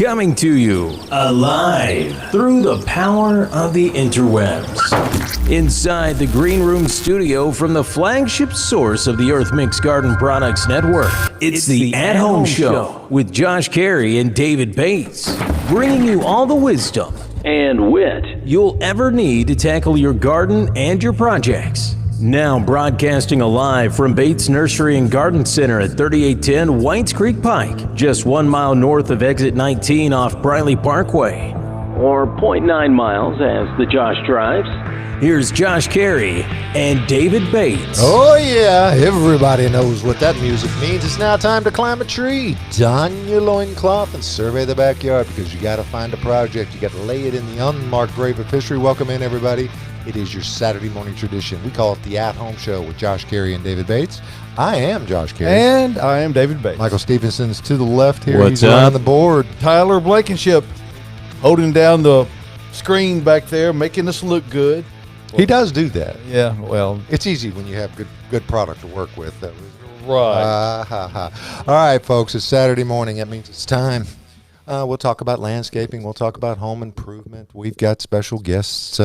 Coming to you alive through the power of the interwebs. Inside the Green Room studio from the flagship source of the Earth Mix Garden Products Network, it's the At Home Show with Josh Cary and David Bates, bringing you all the wisdom and wit you'll ever need to tackle your garden and your projects. Now broadcasting alive from Bates Nursery and Garden Center at 3810 Whites Creek Pike, just 1 mile north of exit 19 off Briley Parkway, or 0.9 miles as the Josh drives. Here's Josh Cary and David Bates. Oh yeah, everybody knows what that music means. It's now time to climb a tree, don your loincloth, and survey the backyard, because you got to find a project. You got to lay it in the unmarked grave of history. Welcome in, everybody. It is your Saturday morning tradition. We call it the At Home Show with Josh Cary and David Bates. I am Josh Cary. And I am David Bates. Michael Stevenson's to the left here. What's He's up? on the board. Tyler Blankenship holding down the screen back there, making us look good. He does do that. Yeah, well, It's easy when you have good product to work with. right. All right, folks, it's Saturday morning. That means it's time. We'll talk about landscaping. We'll talk about home improvement. We've got special guests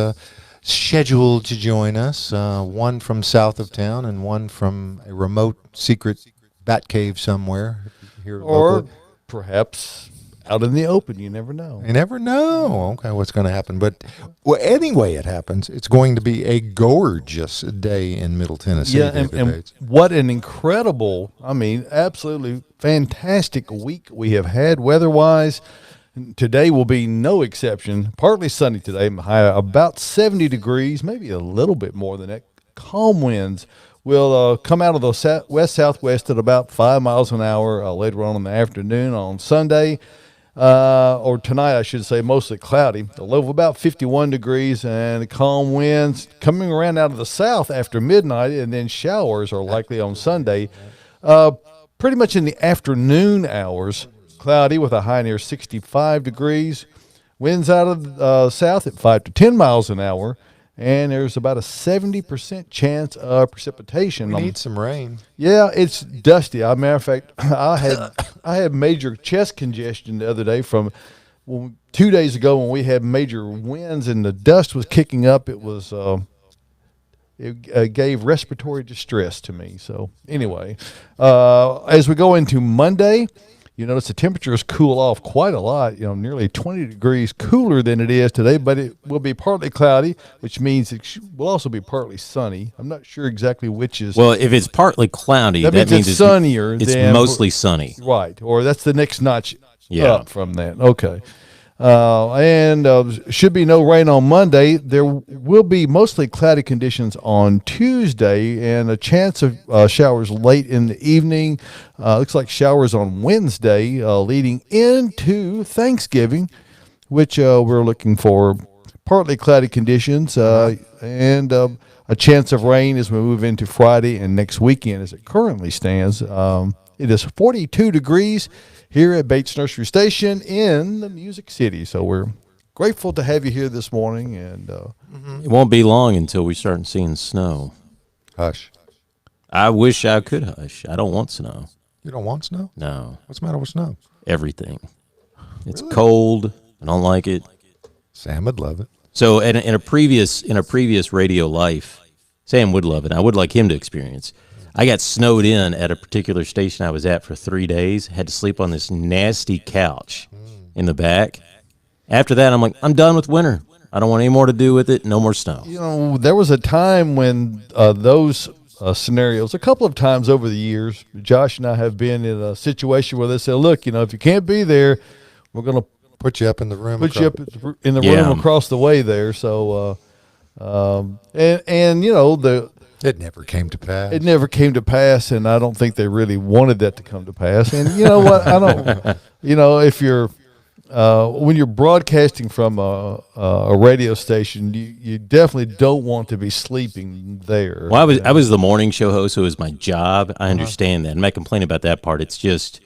scheduled to join us, one from south of town and one from a remote secret bat cave somewhere here Or locally. perhaps out in the open. You never know. You never know. Okay, what's going to happen? But anyway, it happens. It's going to be a gorgeous day in Middle Tennessee. Yeah, David and Bates. what an incredible, absolutely fantastic week we have had weather-wise. Today will be no exception. Partly sunny today, high about 70 degrees, maybe a little bit more than that. Calm winds will come out of the west-southwest at about 5 miles an hour later on in the afternoon on Sunday. Or tonight, I should say, mostly cloudy. The low of about 51 degrees, and the calm winds coming around out of the south after midnight, and then showers are likely on Sunday. Pretty much in the afternoon hours, cloudy with a high near 65 degrees. Winds out of the south at 5 to 10 miles an hour, and there's about a 70% chance of precipitation. We need some rain. Yeah, it's dusty. As a matter of fact, I had major chest congestion the other day from 2 days ago when we had major winds and the dust was kicking up. It was it gave respiratory distress to me. So anyway, as we go into Monday, you notice the temperatures cool off quite a lot, nearly 20 degrees cooler than it is today, but it will be partly cloudy, which means it will also be partly sunny. I'm not sure exactly which is. Well, if it's partly cloudy, that means it's sunnier. It's than mostly sunny. Right, or that's the next notch Yeah. up from that. Okay. And should be no rain on Monday. There will be mostly cloudy conditions on Tuesday and a chance of showers late in the evening. Looks like showers on Wednesday leading into Thanksgiving, which we're looking for partly cloudy conditions and a chance of rain as we move into Friday and next weekend as it currently stands. It is 42 degrees here at Bates Nursery Station in the Music City. So we're grateful to have you here this morning. And It won't be long until we start seeing snow. Hush. I wish I could hush. I don't want snow. You don't want snow? No, What's the matter with snow? everything. It's cold. I don't like it. Sam would love it. So in a previous radio life, Sam would love it. I would like him to experience. I got snowed in at a particular station I was at for 3 days. Had to sleep on this nasty couch in the back. After that, I'm like, I'm done with winter. I don't want any more to do with it. No more snow. there was a time when those scenarios, a couple of times over the years, Josh and I have been in a situation where they said, look, if you can't be there, we're going to Put you up in the room. put you up in the Yeah. room across the way there. So, It never came to pass. it never came to pass, and I don't think they really wanted that to come to pass. And you know what? I don't. If you're when you're broadcasting from a radio station, you definitely don't want to be sleeping there. Well, I was the morning show host, so it was my job. I understand that. I'm not complaining about that part. It's just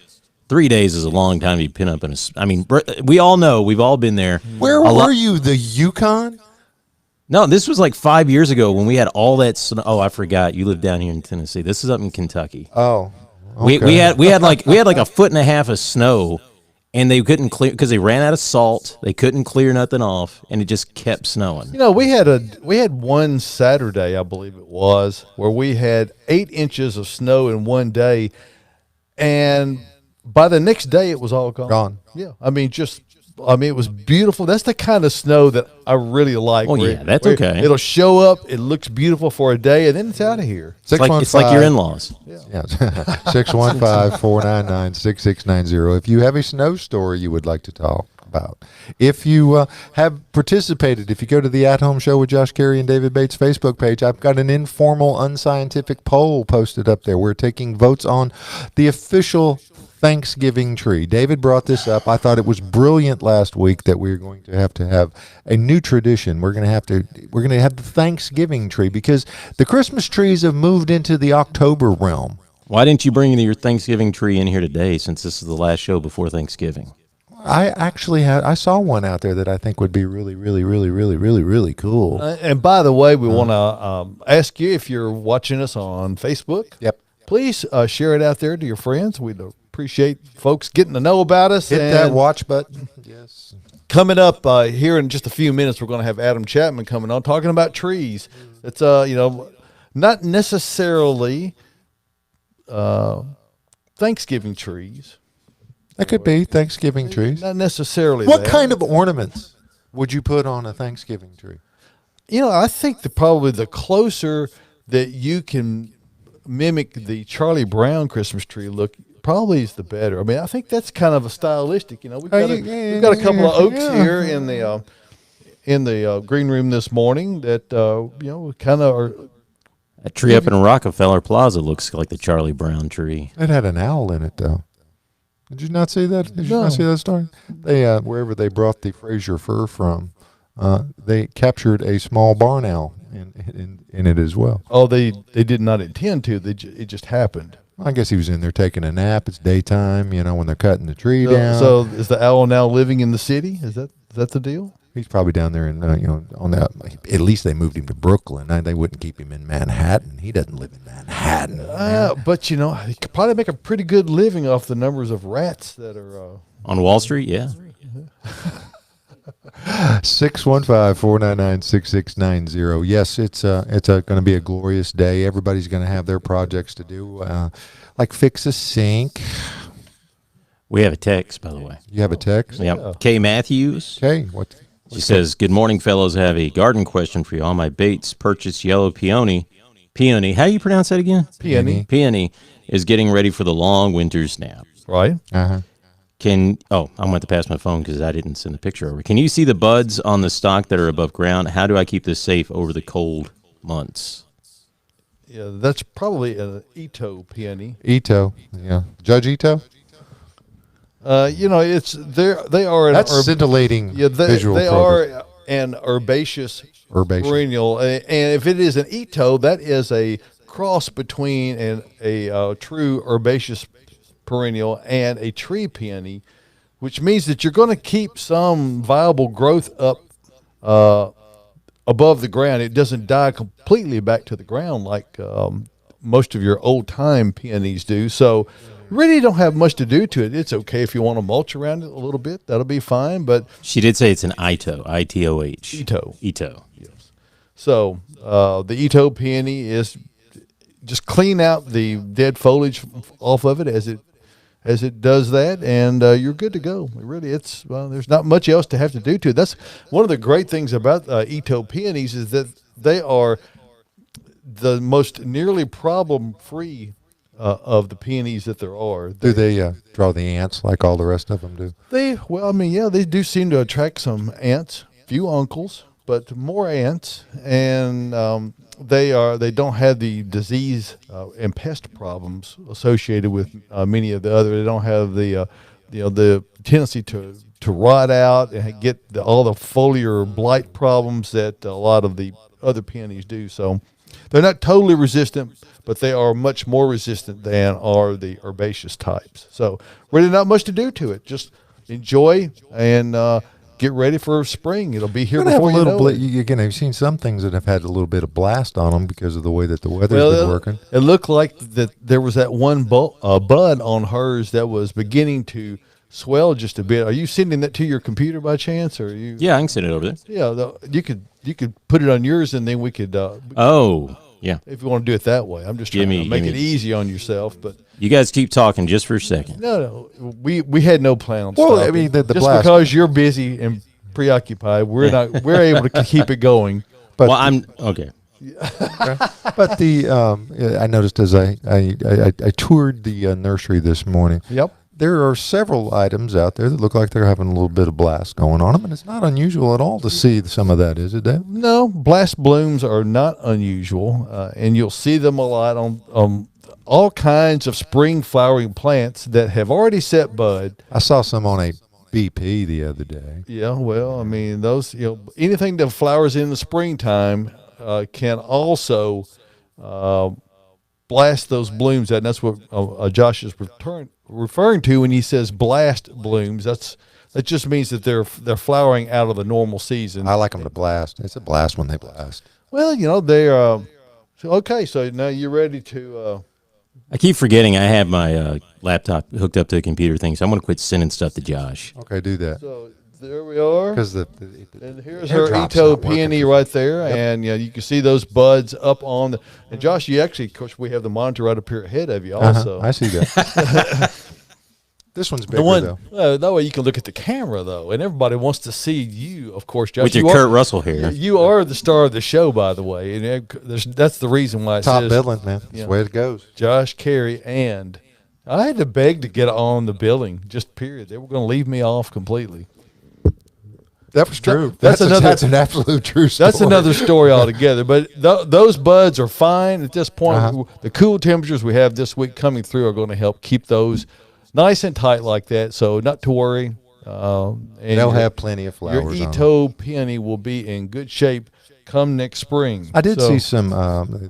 3 days is a long time to be pinned up in a. I mean, we all know. We've all been there. Where were you? The Yukon? No, this was like 5 years ago when we had all that snow. Oh, I forgot. You live down here in Tennessee. This is up in Kentucky. Oh, okay. We had like a foot and a half of snow And they couldn't clear because they ran out of salt. They couldn't clear nothing off, and it just kept snowing. You know, we had one Saturday, I believe it was, where we had 8 inches of snow in one day, and by the next day it was all gone. Gone. Yeah, it was beautiful. That's the kind of snow that I really like. Oh, yeah, that's okay. It'll show up. It looks beautiful for a day, and then it's out of here. It's like your in-laws. Yeah. 615-499-6690. If you have a snow story you would like to talk about. If you have participated, if you go to the At Home Show with Josh Cary and David Bates Facebook page, I've got an informal, unscientific poll posted up there. We're taking votes on the official Thanksgiving tree. David brought this up. I thought it was brilliant last week that we're going to have a new tradition. We're going to have the Thanksgiving tree because the Christmas trees have moved into the October realm. Why didn't you bring your Thanksgiving tree in here today since this is the last show before Thanksgiving? I saw one out there that I think would be really, really, really, really, really, really cool. And by the way, we want to ask you if you're watching us on Facebook. Yep. Please share it out there to your friends. We'd appreciate folks getting to know about us. Hit that watch button. Yes. Coming up here in just a few minutes, we're going to have Adam Chapman coming on talking about trees. It's not necessarily Thanksgiving trees. That could be Thanksgiving trees. Not necessarily. What kind of ornaments would you put on a Thanksgiving tree? I think probably the closer that you can mimic the Charlie Brown Christmas tree look probably is the better. I mean, I think that's kind of a stylistic. We've got a couple of oaks here in the green room this morning that kind of are. That tree up in Rockefeller Plaza looks like the Charlie Brown tree. It had an owl in it, though. Did you not see that? Did you not see that story? They wherever they brought the Fraser fur from, they captured a small barn owl in it as well. Oh, they did not intend to. It just happened. I guess he was in there taking a nap. It's daytime, when they're cutting the tree down. So is the owl now living in the city? Is that the deal? He's probably down there in, on that. At least they moved him to Brooklyn. They wouldn't keep him in Manhattan. He doesn't live in Manhattan. But he could probably make a pretty good living off the numbers of rats that are on Wall Street. Yeah. 615-499-6690. Yes, it's going to be a glorious day. Everybody's going to have their projects to do, like fix a sink. We have a text, by the way. You have a text? Yeah. Kay Matthews. Okay. What? She says, "Good morning, fellows. I have a garden question for you. All my Bates purchased yellow peony. How do you pronounce that again? Peony is getting ready for the long winter snap. Right. Uh-huh. I'm going to pass my phone because I didn't send the picture over. Can you see the buds on the stalk that are above ground? How do I keep this safe over the cold months?" Yeah, that's probably an Ito peony. Ito, yeah. Judge Ito? It's they are that's scintillating visual. They are an herbaceous perennial, and if it is an Ito, that is a cross between a true herbaceous perennial and a tree peony, which means that you're going to keep some viable growth up above the ground. It doesn't die completely back to the ground like most of your old time peonies do. So really don't have much to do to it. It's okay if you want to mulch around it a little bit. That'll be fine. But she did say it's an Ito, I-T-O-H. Ito. Yes. So the Ito peony is just clean out the dead foliage off of it as it does that, and you're good to go. There's not much else to have to do to it. That's one of the great things about Ito peonies is that they are the most nearly problem-free of the peonies that there are. Do they draw the ants like all the rest of them do? They do seem to attract some ants, few uncles, but more ants, and they don't have the disease and pest problems associated with many of the other. They don't have the tendency to rot out and get all the foliar blight problems that a lot of the other peonies do. So they're not totally resistant, but they are much more resistant than are the herbaceous types. So really not much to do to it. Just enjoy and get ready for spring. It'll be here before you know it. Again, I've seen some things that have had a little bit of blast on them because of the way that the weather's been working. It looked like that there was that one bud on hers that was beginning to swell just a bit. Are you sending that to your computer by chance, or are you? Yeah, I can send it over there. Yeah, you could put it on yours, and then we could. Oh, yeah. If you want to do it that way, I'm just trying to make it easy on yourself. But you guys keep talking just for a second. no, we had no plan on. Well, stopping. I mean, the just blast. because you're busy and preoccupied, we're able to keep it going. But Well, I'm okay. but I noticed as I toured the nursery this morning. Yep. There are several items out there that look like they're having a little bit of blast going on them, and it's not unusual at all to see some of that, is it, Dave? No, blast blooms are not unusual, and you'll see them a lot on all kinds of spring flowering plants that have already set bud. I saw some on a BP the other day. Yeah, well, I mean, those, anything that flowers in the springtime can also blast those blooms out, and that's what Josh is referring to when he says blast blooms. That just means that they're flowering out of the normal season. I like them to blast. It's a blast when they blast. Well, they're okay. So now you're ready to. I keep forgetting I have my laptop hooked up to the computer thing, so I'm going to quit sending stuff to Josh. Okay, do that. So there we are. Because and here's her Ito peony right there, yep. And you can see those buds up on the. And Josh, you actually, of course, we have the monitor right up here ahead of you. Also, I see that. This one's bigger though. That way you can look at the camera though, and everybody wants to see you, of course, Josh. With your Kurt Russell hair. You are the star of the show, by the way, and that's the reason why it top says billing, man. That's the way it goes. Josh, Cary, and I had to beg to get on the billing. Just period. They were going to leave me off completely. That was true. That's an absolute true story. That's another story altogether. But those buds are fine at this point. The cool temperatures we have this week coming through are going to help keep those nice and tight like that. So not to worry. And they'll have plenty of flowers. Your Ito peony will be in good shape come next spring. I did see some.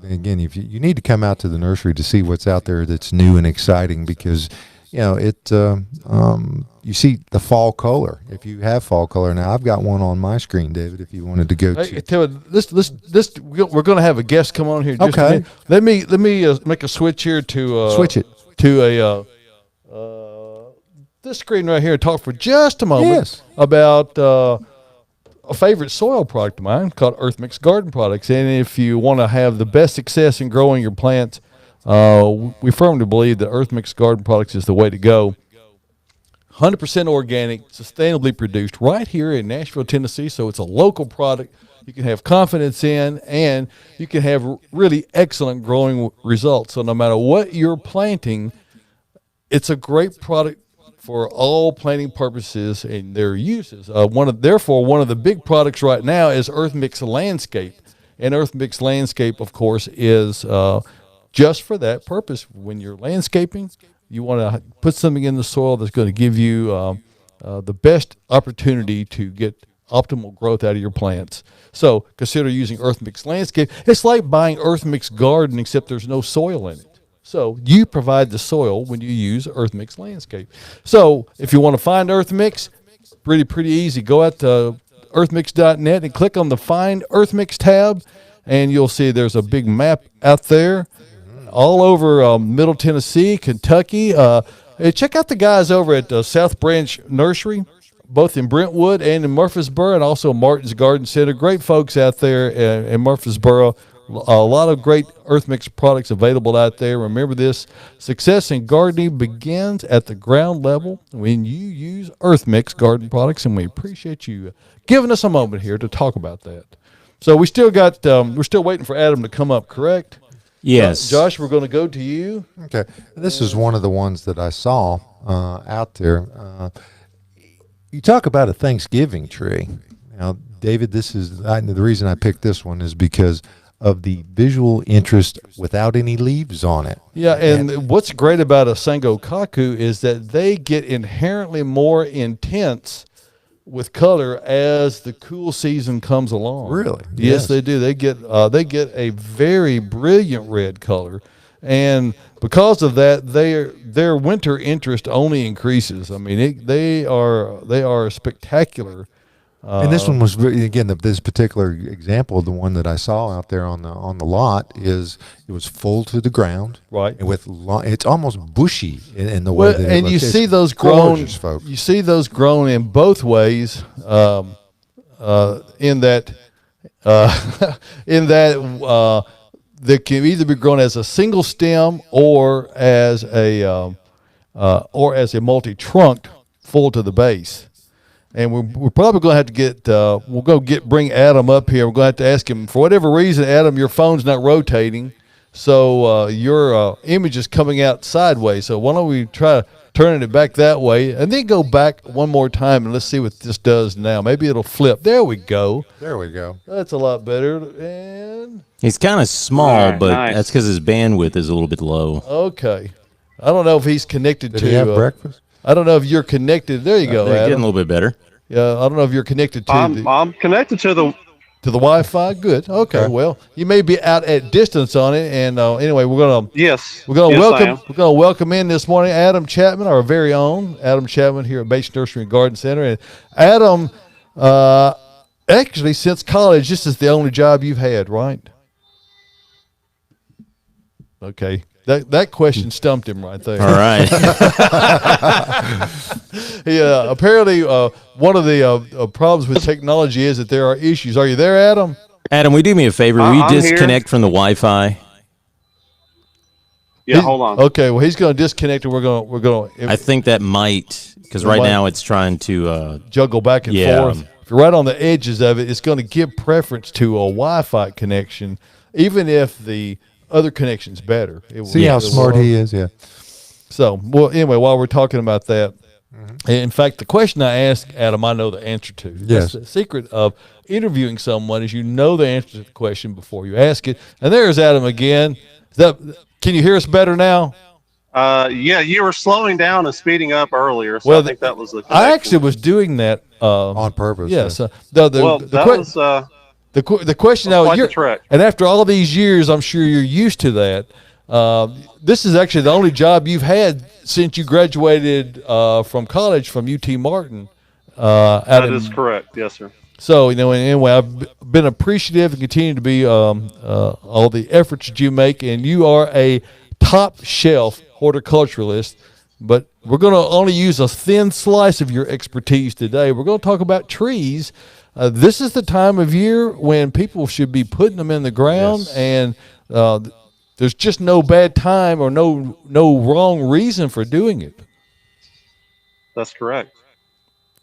Again, if you need to come out to the nursery to see what's out there that's new and exciting, because you see the fall color. If you have fall color now, I've got one on my screen, David. If you wanted to go to, tell you, this we're going to have a guest come on here. Just okay. Let me make a switch here to switch it to this screen right here and talk for just a moment about a favorite soil product of mine called Earth Mix Garden Products. And if you want to have the best success in growing your plants, we firmly believe that Earth Mix Garden Products is the way to go. 100% organic, sustainably produced right here in Nashville, Tennessee. So it's a local product you can have confidence in, and you can have really excellent growing results. So no matter what you're planting, it's a great product for all planting purposes and their uses. Therefore, one of the big products right now is Earth Mix Landscape. And Earth Mix Landscape, of course, is just for that purpose. When you're landscaping, you want to put something in the soil that's going to give you the best opportunity to get optimal growth out of your plants. So consider using Earth Mix Landscape. It's like buying Earth Mix Garden, except there's no soil in it. So you provide the soil when you use Earth Mix Landscape. So if you want to find Earth Mix, pretty easy. Go out to earthmix.net and click on the Find Earth Mix tab, and you'll see there's a big map out there all over Middle Tennessee, Kentucky. Check out the guys over at South Branch Nursery, both in Brentwood and in Murfreesboro, and also Martin's Garden Center. Great folks out there in Murfreesboro. A lot of great Earth Mix products available out there. Remember this, success in gardening begins at the ground level when you use Earth Mix Garden Products, and we appreciate you giving us a moment here to talk about that. So we still got, we're still waiting for Adam to come up, correct? Yes. Josh, we're going to go to you. Okay. This is one of the ones that I saw out there. You talk about a Thanksgiving tree. Now, David, this is the reason I picked this one is because of the visual interest without any leaves on it. Yeah, and what's great about a Sangokaku is that they get inherently more intense with color as the cool season comes along. Really? Yes, they do. They get a very brilliant red color, and because of that, their winter interest only increases. I mean, they are spectacular And this one was again this particular example, the one that I saw out there on the lot it was full to the ground, Right. And with it's almost bushy in the way that it and you looks. see It's those grown. gorgeous, folks. You see those grown in both ways. In that, they can either be grown as a single stem or as a multi-trunked full to the base. And we're probably going to have to bring Adam up here. We're going to have to ask him, for whatever reason, Adam, your phone's not rotating, so your image is coming out sideways. So why don't we try turning it back that way, and then go back one more time, and let's see what this does now. Maybe it'll flip. There we go. There we go. That's a lot better. And He's kind of small, Right, but nice. that's because his bandwidth is a little bit low. okay, I don't know if he's connected Did to. he have breakfast? I don't know if you're connected. There you go, They're getting a Adam. little bit better. Yeah, I don't know if you're connected to I'm connected to the. to the Wi-Fi. Good. Okay. Well, you may be out at distance on it, and anyway, we're gonna Yes. We're going to yes, I am. welcome in this morning Adam Chapman, our very own Adam Chapman here at Base Nursery and Garden Center. And Adam, actually, since college, this is the only job you've had, right? Okay, that question stumped him right there. All right. Yeah, apparently, one of the problems with technology is that there are issues. Are you there, Adam? Adam, will you do me a favor? Will you I'm here. disconnect from the Wi-Fi? Yeah, hold on. Okay, well, he's going to disconnect, and we're going I think that might, because right now it's trying to. juggle back and Yeah. forth. If you're right on the edges of it, it's going to give preference to a Wi-Fi connection, even if the other connection's better. It will- See how it will- smart he is. Yeah. So, well, anyway, while we're talking about that, in fact, the question I asked Adam, I know the answer to. Yes. That's the secret of interviewing someone is you know the answer to the question before you ask it. And there's Adam again. Can you hear us better now? Yeah, you were slowing down and speeding up earlier, so Well, I think that was the. I connection. actually was doing that On purpose. Yes. yeah. Well, that was. The question now, quite the trick. and after all these years, I'm sure you're used to that. This is actually the only job you've had since you graduated from college from UT Martin. That is correct. Yes, sir. So, anyway, I've been appreciative and continue to be all the efforts that you make, and you are a top shelf horticulturalist. But we're going to only use a thin slice of your expertise today. We're going to talk about trees. This is the time of year when people should be putting them in the ground, Yes. and there's just no bad time or no wrong reason for doing it. That's correct.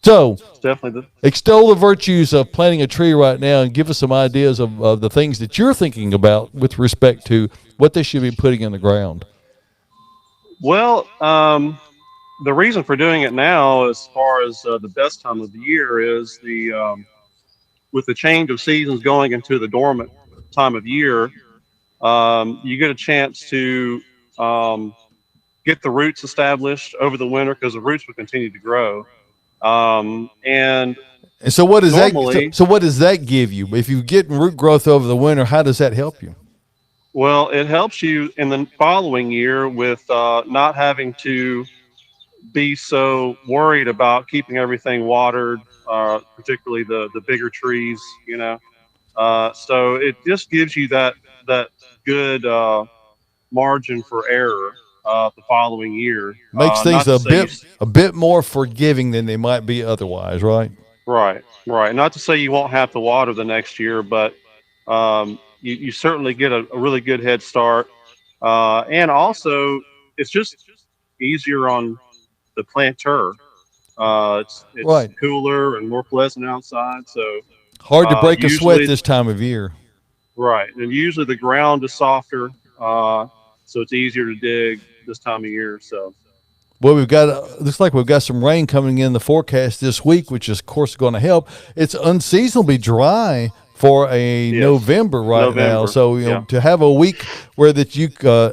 So, It's definitely the. extol the virtues of planting a tree right now and give us some ideas of the things that you're thinking about with respect to what they should be putting in the ground. Well, the reason for doing it now, as far as the best time of the year, is with the change of seasons going into the dormant time of year, you get a chance to get the roots established over the winter because the roots will continue to grow. And And so what does Normally- so what does that give you? If you get root growth over the winter, how does that help you? well, it helps you in the following year with not having to be so worried about keeping everything watered, particularly the bigger trees, So it just gives you that good margin for error the following year. Makes Not things to say a bit more forgiving than they might be otherwise, right? Right. Not to say you won't have to water the next year, but you certainly get a really good head start. And also, it's just easier on the planter. It's Right. cooler and more pleasant outside. So, Hard to break a sweat usually- this time of year. right. And usually the ground is softer, so it's easier to dig this time of year. So, Well, looks like we've got some rain coming in the forecast this week, which is, of course, going to help. It's unseasonably dry for a Yes. November now. November, So, yeah. to have a week where that you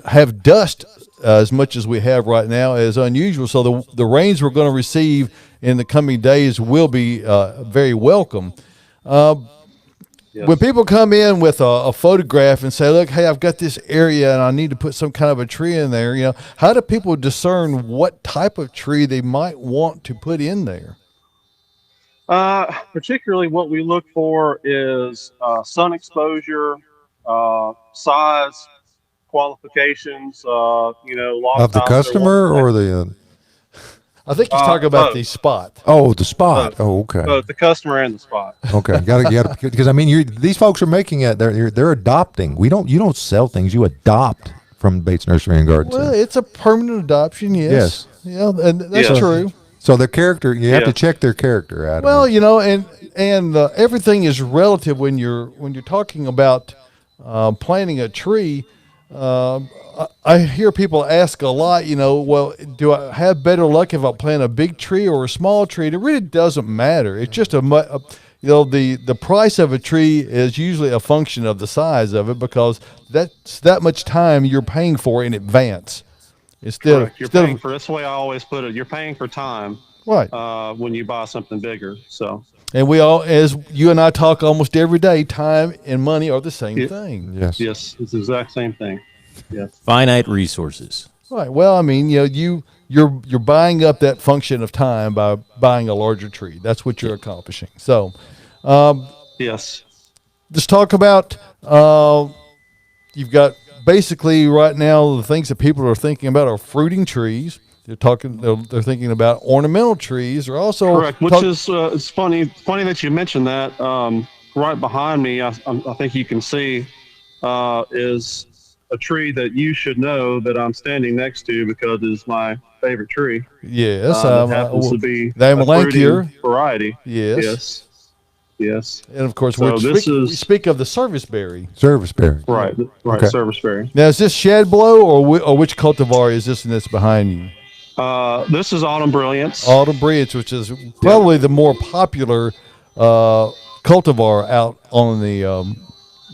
have dust as much as we have right now is unusual. So the rains we're going to receive in the coming days will be very welcome. yes. When people come in with a photograph and say, look, hey, I've got this area and I need to put some kind of a tree in there, how do people discern what type of tree they might want to put in there? Particularly what we look for is sun exposure, size, qualifications. A lot of Of the times they're wanting customer or the? I think he's talking about the both, spot. Oh, the spot. both, Oh, okay. both the customer and the spot. Okay, got to because I mean, these folks are making it. They're adopting. You don't sell things. You adopt from Bates Nursery and Garden Well, Center. it's a permanent adoption, yes. Yes. Yeah, and that's Yes. true. So their character, you have to Yes. check their character out. Well, and everything is relative when you're talking about planting a tree. I hear people ask a lot, well, do I have better luck if I plant a big tree or a small tree? It really doesn't matter. It's just the price of a tree is usually a function of the size of it, because that's that much time you're paying for in advance. Correct. You're paying for. That's the way I always put it. You're paying for time Right. when you buy something bigger. So. And we all, as you and I talk almost every day, time and money are the same Yeah. thing. Yes. Yes, it's the exact same thing. Yes. Finite resources. Right. Well, I mean, you're buying up that function of time by buying a larger tree. That's what you're accomplishing. So, Yes. let's talk about. You've got basically right now the things that people are thinking about are fruiting trees. They're thinking about ornamental trees. They're also Correct. Which is it's funny that you mentioned that. Right behind me, I think you can see is a tree that you should know that I'm standing next to because it's my favorite tree. Yes. It happens to be the a fruiting Amelanchier. variety. Yes. Yes. Yes. And of course, So we speak of the serviceberry. Serviceberry. Right. Right. Okay. Serviceberry. Now, is this Shadblow or which cultivar is this that's behind you? This is Autumn Brilliance. Autumn Brilliance, which is probably the more popular cultivar out on the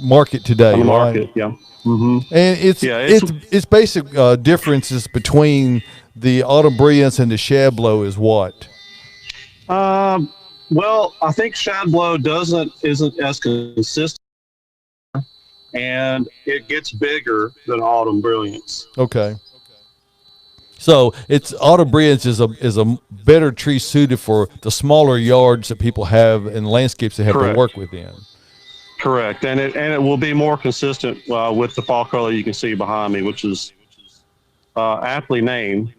market today. On the right? market. Yeah. Mm-hmm. And its basic differences between the Autumn Brilliance and the Shadblow is what? Well, I think Shadblow isn't as consistent, and it gets bigger than Autumn Brilliance. Okay. So it's Autumn Brilliance is a better tree suited for the smaller yards that people have and landscapes they have Correct. to work within. Correct, and it will be more consistent with the fall color you can see behind me, which is aptly named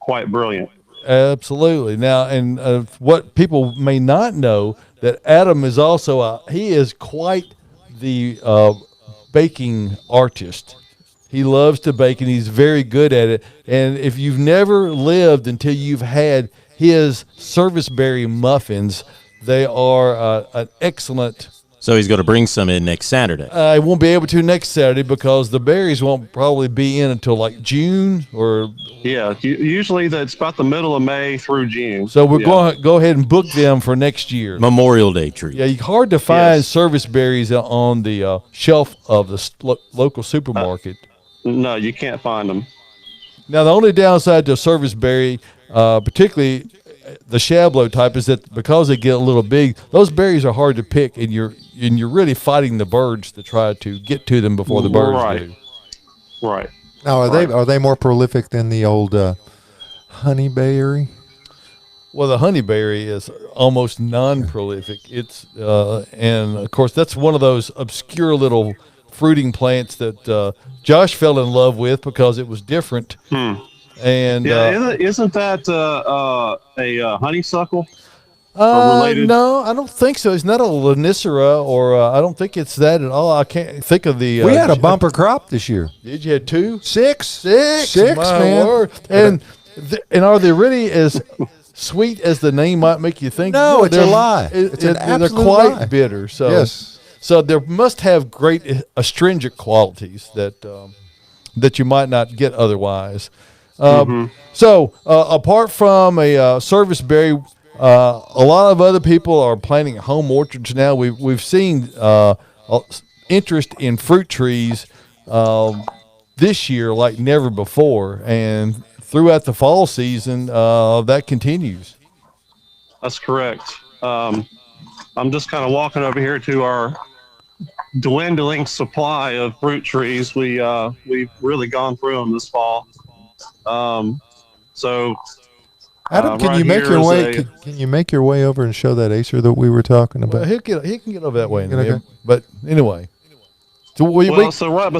Quite Brilliant. Absolutely. Now, and what people may not know, that Adam is also he is quite the baking artist. He loves to bake, and he's very good at it. And if you've never lived until you've had his serviceberry muffins, they are an excellent. So he's going to bring some in next Saturday. I won't be able to next Saturday because the berries won't probably be in until like June or. Yeah, usually that's about the middle of May through June. So we're going to go ahead and book them for next year. Memorial Day tree. Yeah, hard to find Yes. service berries on the shelf of the local supermarket. No, you can't find them. Now, the only downside to service berry, particularly the Shadblow type, is that because they get a little big, those berries are hard to pick, and you're really fighting the birds to try to get to them before the birds Right. do. Right. Now, are they more prolific than the old honeyberry? Well, the honeyberry is almost non-prolific. It's and of course that's one of those obscure little fruiting plants that Josh fell in love with because it was different. And Yeah, isn't that a honeysuckle? Related? no, I don't think so. It's not a Lanicera, or I don't think it's that at all. I can't think of the. We had a bumper crop this year. Did you have two? Six, My man. word. And are they really as sweet as the name might make you think? No, it's a They're- lie. It's an they're absolute quite lie. bitter. So Yes. so there must have great astringent qualities that you might not get otherwise. So apart from a service berry, a lot of other people are planting home orchards now. We've seen interest in fruit trees this year like never before, and throughout the fall season that continues. That's correct. I'm just kind of walking over here to our dwindling supply of fruit trees. We've really gone through them this fall. So Adam, can right you make here your is way? a- Can you make your way over and show that acer that we were talking Well, about? he can get over that way in a Okay. minute. But anyway, so Well, so right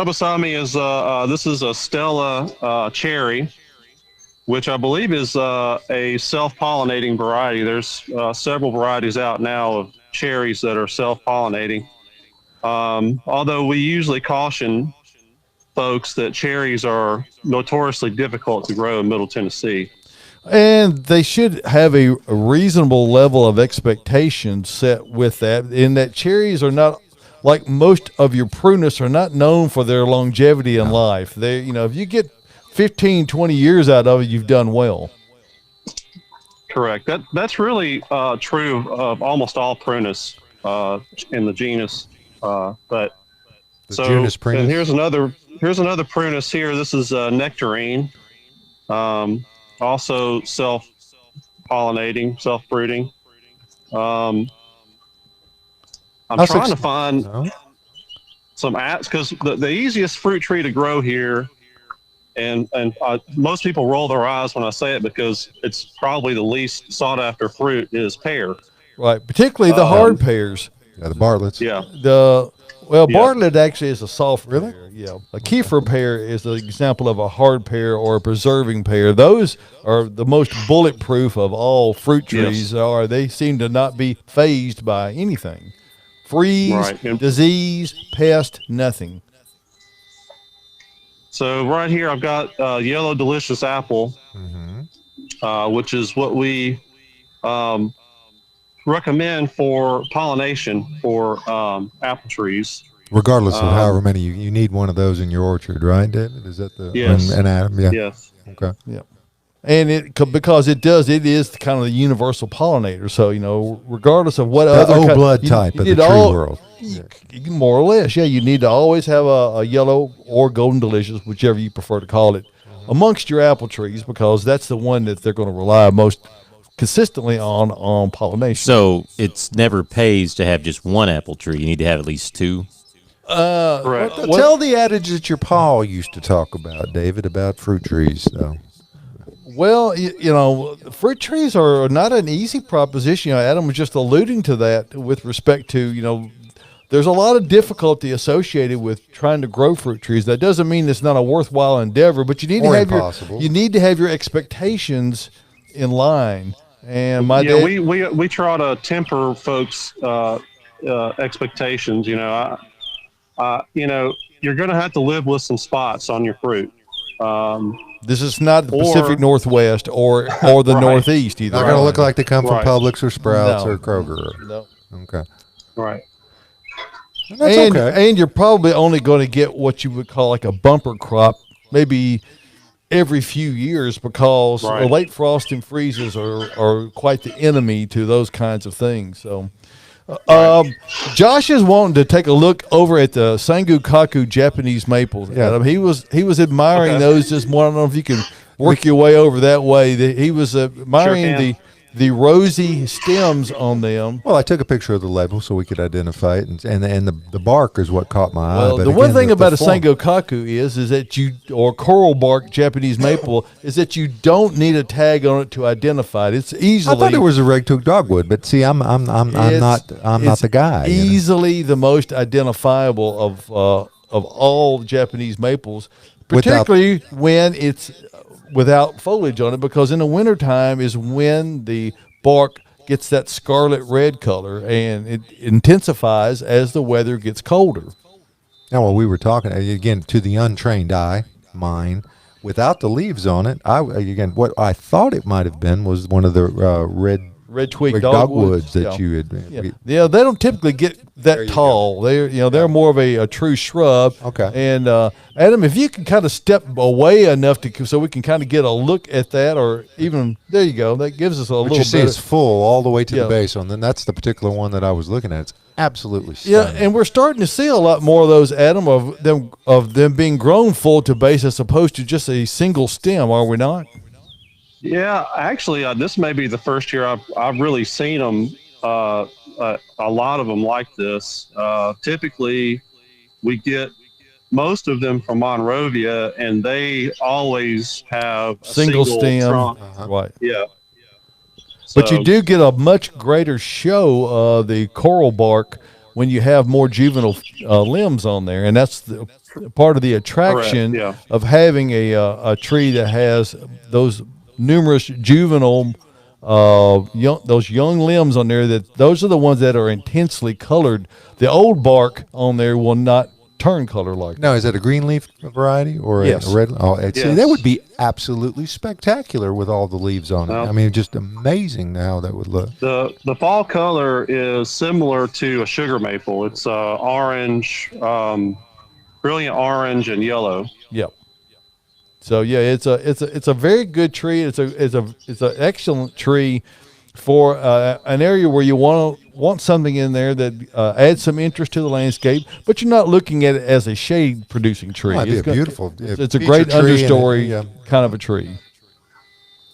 beside me is this is a Stella cherry, which I believe is a self-pollinating variety. There's several varieties out now of cherries that are self-pollinating. Although we usually caution folks that cherries are notoriously difficult to grow in Middle Tennessee. and they should have a reasonable level of expectation set with that, in that cherries are not like most of your prunus are not known for their longevity in life. They, if you get 15, 20 years out of it, you've done well. Correct. That's really true of almost all prunus in the genus. But The so, genus Prunus? and here's another prunus here. This is nectarine, also self-pollinating, self-fruiting. I'm How trying to suc- find No? some apps because the easiest fruit tree to grow here, and most people roll their eyes when I say it because it's probably the least sought after fruit, is pear. Right, particularly the hard pears. Yeah, the Bartlett's. Yeah. Well, Yeah. Bartlett actually is a soft Really? pear. Yeah, a kefir pear is an example of a hard pear or a preserving pear. Those are the most bulletproof of all fruit trees. Yes. They seem to not be phased by anything, freeze, Right. And disease, pest, nothing. so right here, I've got yellow delicious apple, which is what we recommend for pollination for apple trees. Regardless of however many you need one of those in your orchard, right, David? Is that the Yes. and Adam? Yeah. Yes. Okay. Yeah. And because it is kind of the universal pollinator. So, regardless of what The other O kind- blood you- type you of the need tree all- world. you more or less, yeah. You need to always have a yellow or golden delicious, whichever you prefer to call it, amongst your apple trees, because that's the one that they're going to rely most consistently on pollination. So it's never pays to have just one apple tree. You need to have at least two. Correct. Tell the adage that your pa used to talk about, David, about fruit trees, though. Well, fruit trees are not an easy proposition. Adam was just alluding to that with respect to, there's a lot of difficulty associated with trying to grow fruit trees. That doesn't mean it's not a worthwhile endeavor, but you need Or to have impossible. you need to have your expectations in line. And my Yeah, dad, we try to temper folks' expectations. You're going to have to live with some spots on your fruit. this is not the or- Pacific Northwest or the Right. Northeast either. They're going to look like they come from Right. Publix or Sprouts No. or Kroger. No. Okay. Right. That's and, okay. and you're probably only going to get what you would call like a bumper crop, maybe every few years, because Right. late frost and freezes are quite the enemy to those kinds of things. So, Josh is wanting to take a look over at the Sangu Kaku Japanese maples. Yeah. Adam. He was admiring Okay. those. Just I don't know if you can work your way over that way. He was admiring can. the rosy stems on them. Well, I took a picture of the label so we could identify it, and the bark is what caught my eye. Well, But the one again, thing about a form- Sangokaku is that or coral bark Japanese maple is that you don't need a tag on it to identify it. It's easily. I thought it was a regtooth dogwood, but see, I'm not it's the guy. Easily the most identifiable of all Japanese maples, Without- particularly when it's without foliage on it, because in the wintertime is when the bark gets that scarlet red color, and it intensifies as the weather gets colder. Now, while we were talking again to the untrained eye, mine, without the leaves on it, what I thought it might have been was one of the Red twig dogwoods that yeah. you had. Yeah, they don't typically get that tall. They're more of a true shrub. Okay. And Adam, if you can kind of step away enough so we can kind of get a look at that, or even there you go. That gives us a But little. you see, bit it's full all the way to Yeah. the base, and then that's the particular one that I was looking at. It's absolutely yeah, stunning. and we're starting to see a lot more of those, Adam, of them being grown full to base as opposed to just a single stem. Are we not? Yeah, actually, this may be the first year I've really seen them. A lot of them like this. Typically, we get most of them from Monrovia, and they always have a Single stem, trunk. right? Yeah. But you So, do get a much greater show of the coral bark when you have more juvenile limbs on there, and that's part of the correct. attraction Yeah. of having a tree that has those numerous juvenile those young limbs on there. That those are the ones that are intensely colored. The old bark on there will not turn color like that. Now, is that a green leaf variety or Yes. a red? Oh, see, Yes. that would be absolutely spectacular with all the leaves on it. Well, I mean, just amazing how that would look. the fall color is similar to a sugar maple. It's orange, brilliant orange and yellow. Yep. So yeah, it's a very good tree. It's an excellent tree for an area where you want something in there that adds some interest to the landscape, but you're not looking at it as a shade producing tree. Might be It's a beautiful. It's a feature great tree and understory kind of a tree.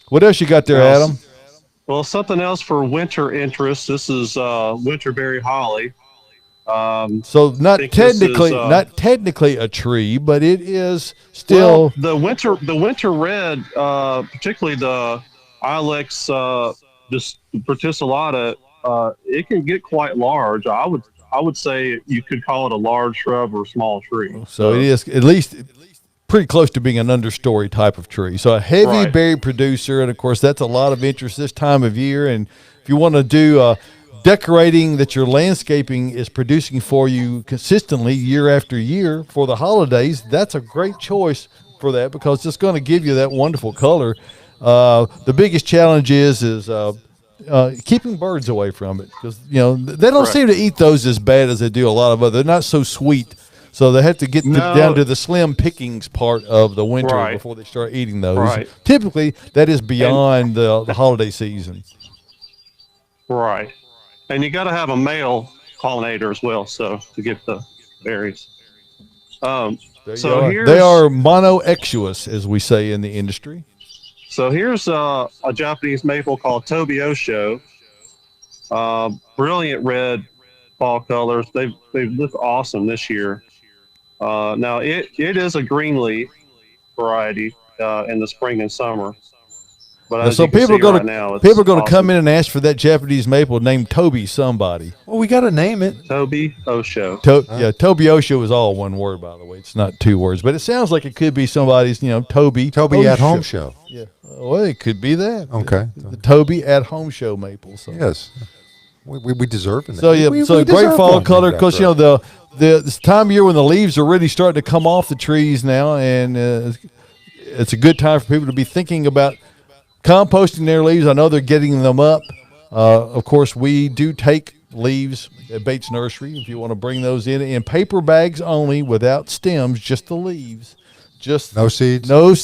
What else you got there, Now, Adam? Well, something else for winter interest. This is winterberry holly. So not think this technically a tree, but it is Well, still the winter red, particularly the Ilex verticillata, it can get quite large. I would say you could call it a large shrub or small tree. so it is at least pretty close to being an understory type of tree. So a heavy Right. berry producer, and of course that's a lot of interest this time of year. And if you want to do decorating that your landscaping is producing for you consistently year after year for the holidays, that's a great choice for that because it's going to give you that wonderful color. The biggest challenge is keeping birds away from it because they don't Right. seem to eat those as bad as they do a lot of other. They're not so sweet. So they have to get No. down to the slim pickings part of the winter Right. before they start eating those. Right. Typically, that is beyond the holiday season. Right. And you got to have a male pollinator as well, so to get the berries. So They are monoexuous, as we say in the industry. So here's a Japanese maple called Tobiosho. Brilliant red fall colors. They look awesome this year. Now it is a green leaf variety in the spring and summer. But as So you can people are see going right now, it's people are going to awesome. come in and ask for that Japanese maple named Toby somebody. Well, we got to name it. Tobiosho. Yeah, Tobiosho is all one word, by the way. It's not two words, but it sounds like it could be somebody's, Toby. Toby at Home Show. Yeah, well, it could be that. Okay. The Toby at Home Show maple. So. Yes. We deserve it. So yeah, we great deserve fall one color named because after us. this time of year when the leaves are really starting to come off the trees now, and it's a good time for people to be thinking about composting their leaves. I know they're getting them up. Of course, we do take leaves at Bates Nursery if you want to bring those in paper bags only, without stems, just the leaves. Just No seeds? no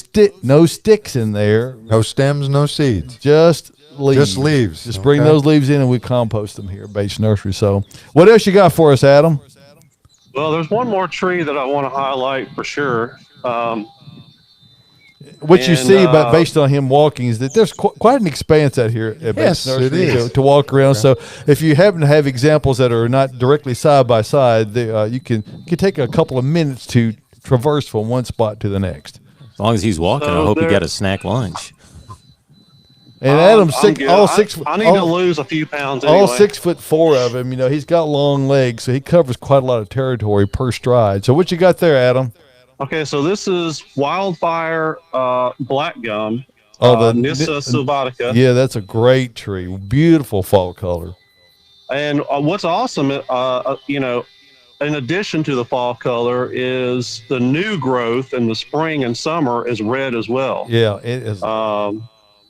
sticks in there. No stems, no seeds. Just leaves. Just leaves. Just bring Okay. those leaves in and we compost them here at Bates Nursery. So, what else you got for us, Adam? Well, there's one more tree that I want to highlight for sure. What you And, see about based on him walking is that there's quite an expanse out here at Yes, Bates Nursery it is. to walk around. So if you happen to have examples that are not directly side by side, you can take a couple of minutes to traverse from one spot to the next. As long as he's walking, I So hope he there- got a snack lunch. And Adam's I'm six, good. all 6 I need to lose a few pounds all anyway. 6'4" of him. He's got long legs, so he covers quite a lot of territory per stride. So what you got there, Adam? Okay, so this is wildfire black gum. Oh, the Nyssa sylvatica. Yeah, that's a great tree. Beautiful fall color. And what's awesome, in addition to the fall color, is the new growth in the spring and summer is red as well. Yeah, it is.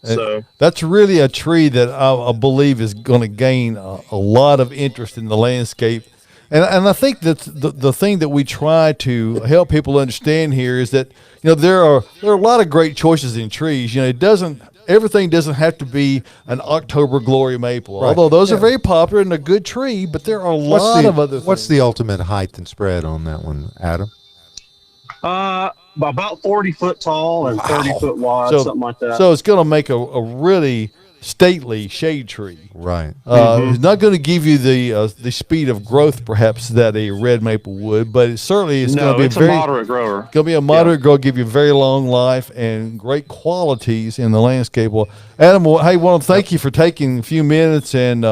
So That's really a tree that I believe is going to gain a lot of interest in the landscape. And I think that the thing that we try to help people understand here is that there are a lot of great choices in trees. Everything doesn't have to be an October glory maple, Right. although those are very popular and a good tree. But there are a lot of other things. What's the ultimate height and spread on that one, Adam? about 40 foot tall and 30 foot wide, something like that. So it's going to make a really stately shade tree. Right. It's not going to give you the speed of growth perhaps that a red maple would, but it certainly is going to be it's a moderate grower. Going to be a moderate grow, give you very long life and great qualities in the landscape. Well, Adam, hey, want to thank you for taking a few minutes and